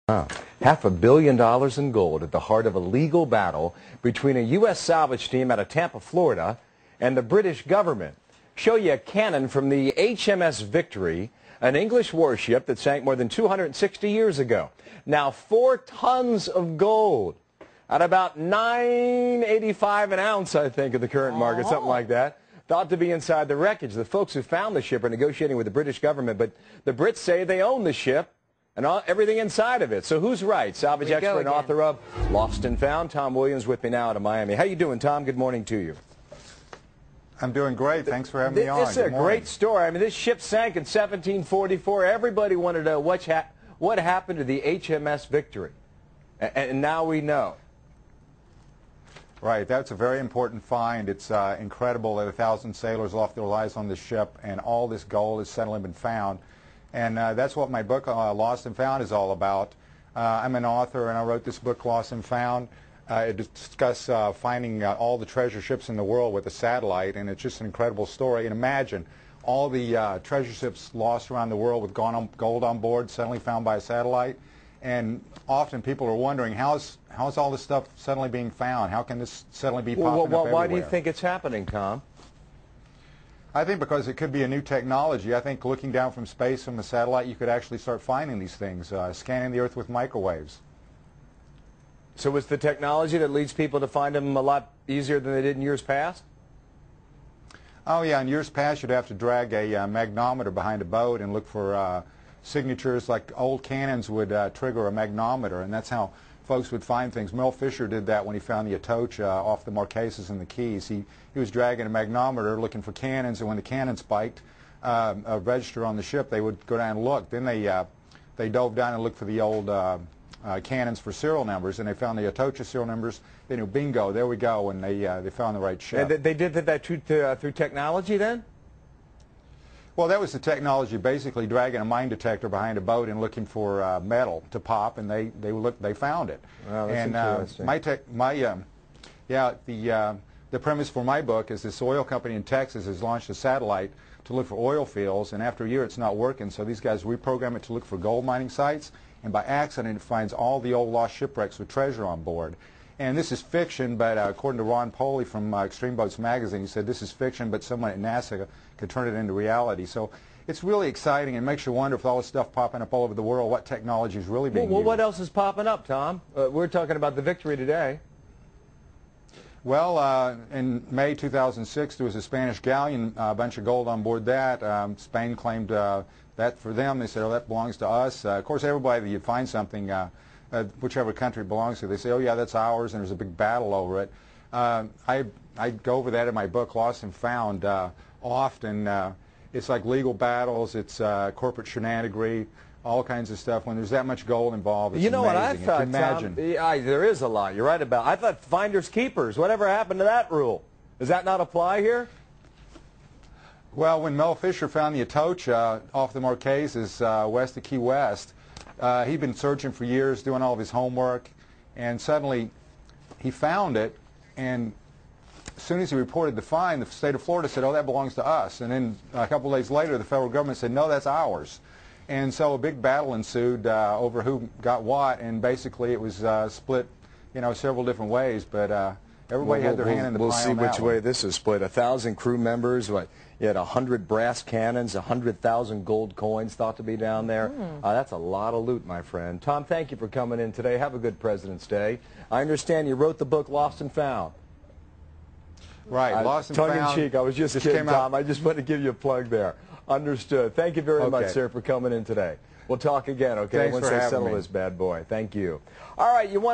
$500 million in gold at the heart of a legal battle between a U.S. salvage team out of Tampa, Florida, and the British government. Show you a cannon from the HMS Victory, an English warship that sank more than 260 years ago. Now 4 tons of gold at about $9.85 an ounce, I think, at the current market, something like that, thought to be inside the wreckage. The folks who found the ship are negotiating with the British government, but the Brits say they own the ship and everything inside of it. So who's right? Salvage expert and author of Lost and Found, Tom Williams, with me now out of Miami. How you doing, Tom? Good morning to you. I'm doing great. Thanks for having me on. This is a great story. I mean, this ship sank in 1744. Everybody wanted to know what happened to the HMS Victory. And now we know. Right. That's a very important find. It's incredible that 1,000 sailors lost their lives on this ship, and all this gold has suddenly been found. And that's what my book, Lost and Found, is all about. I'm an author, and I wrote this book, Lost and Found. It discusses finding all the treasure ships in the world with a satellite, and it's just an incredible story. And imagine all the treasure ships lost around the world with gold on board, suddenly found by a satellite. And often people are wondering, how's all this stuff suddenly being found? How can this suddenly be popping up everywhere? Why do you think it's happening, Tom? I think because it could be a new technology. I think looking down from space from a satellite, you could actually start finding these things, scanning the Earth with microwaves. So it's the technology that leads people to find them a lot easier than they did in years past? Oh, yeah. In years past, you'd have to drag a magnometer behind a boat and look for signatures. Like old cannons would trigger a magnometer, and that's how folks would find things. Mel Fisher did that when he found the Atocha off the Marquesas and the Keys. He was dragging a magnometer looking for cannons, and when the cannon spiked a register on the ship, they would go down and look. Then they dove down and looked for the old cannons for serial numbers, and they found the Atocha serial numbers. They knew, bingo, there we go, and they found the right ship. And they did that through technology then? Well, that was the technology, basically dragging a mine detector behind a boat and looking for metal to pop, and they found it. Wow, that's interesting. The premise for my book is this oil company in Texas has launched a satellite to look for oil fields, and after a year it's not working, so these guys reprogram it to look for gold mining sites, and by accident it finds all the old lost shipwrecks with treasure on board. And this is fiction, but according to Ron Poley from Extreme Boats magazine, he said this is fiction, but someone at NASA could turn it into reality. So it's really exciting and makes you wonder, with all this stuff popping up all over the world, what technology is really being used. Well, what else is popping up, Tom? We're talking about the Victory today. Well, in May 2006, there was a Spanish galleon, a bunch of gold on board that. Spain claimed that for them. They said, oh, that belongs to us. Of course, everybody that you find something, whichever country it belongs to, they say, oh, yeah, that's ours, and there's a big battle over it. I go over that in my book, Lost and Found, often. It's like legal battles, it's corporate shenanigery, all kinds of stuff. When there's that much gold involved, it's You know amazing. what I thought, imagine. Tom? There is a lot. You're right about it. I thought finders keepers. Whatever happened to that rule? Does that not apply here? Well, when Mel Fisher found the Atocha off the Marquesas west of Key West, he'd been searching for years, doing all of his homework, and suddenly he found it, and as soon as he reported the find, the state of Florida said, oh, that belongs to us. And then a couple of days later, the federal government said, no, that's ours. And so a big battle ensued over who got what, and basically it was split, several different ways, but everybody had their hand in the pie. We'll see which way this is split. 1,000 crew members, you had 100 brass cannons, 100,000 gold coins thought to be down there. That's a lot of loot, my friend. Tom, thank you for coming in today. Have a good President's Day. I understand you wrote the book Lost and Found. Right, Lost and Found. Tongue-in-cheek, I was just kidding, Tom. I just wanted to give you a plug there. Understood. Thank you very much, sir, for coming in today. We'll talk again, okay, Thanks once for they having settle me. this bad boy. Thank you. All right, you want